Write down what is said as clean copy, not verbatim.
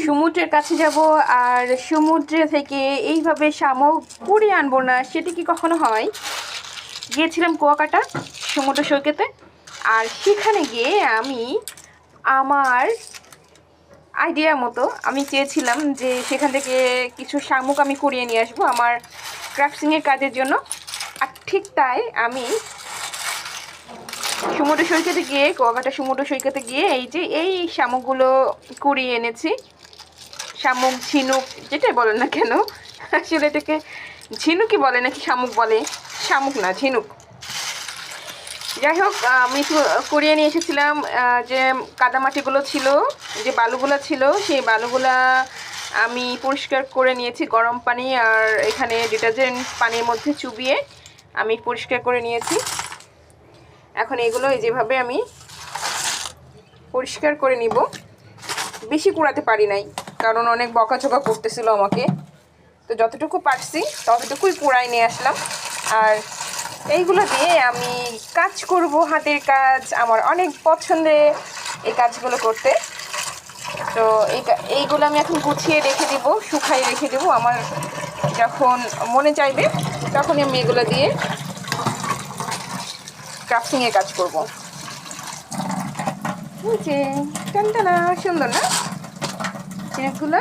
সমুদ্রের কাছে যাব আর সমুদ্রে থেকে এইভাবে শামুক কুড়িয়ে আনবো না, সেটা কি কখনো হয়? গিয়েছিলাম কুয়াকাটা সমুদ্র সৈকতে, আর সেখানে গিয়ে আমি আমার আইডিয়া মতো আমি চেয়েছিলাম যে সেখান থেকে কিছু শামুক আমি কুড়িয়ে নিয়ে আসবো আমার ক্রাফটিংয়ের কাজের জন্য। আর ঠিক তাই আমি সমুদ্র সৈকতে গিয়ে, কুয়াকাটা সমুদ্র সৈকতে গিয়ে এই শামুকগুলো কুড়িয়ে এনেছি। শামুক, ঝিনুক, যেটাই বলেন না কেন, আসলে এটাকে ঝিনুকই বলে নাকি শামুক বলে? শামুক না, ঝিনুক। যাই হোক, আমি কুড়িয়ে নিয়ে এসেছিলাম। যে কাদামাটিগুলো ছিল, যে বালুগুলো ছিল, সেই বালুগুলা আমি পরিষ্কার করে নিয়েছি গরম পানি আর এখানে ডিটারজেন্ট পানির মধ্যে চুবিয়ে আমি পরিষ্কার করে নিয়েছি। এখন এগুলো যেভাবে আমি পরিষ্কার করে নিব। বেশি কুড়াতে পারি নাই, কারণ অনেক বকাঝকা করতেছিল আমাকে, তো যতটুকু পারছি ততটুকুই কুড়াই নিয়ে আসলাম। আর এইগুলো দিয়ে আমি কাজ করব, হাতের কাজ আমার অনেক পছন্দের এই কাজগুলো করতে। তো এইগুলো আমি এখন গুছিয়ে রেখে দেবো, শুকাই রেখে দেবো। আমার যখন মনে চাইবে তখনই আমি এগুলো দিয়ে ক্রাফটিংয়ের কাজ করব। যে টানটানা সুন্দর না জিনিসগুলো?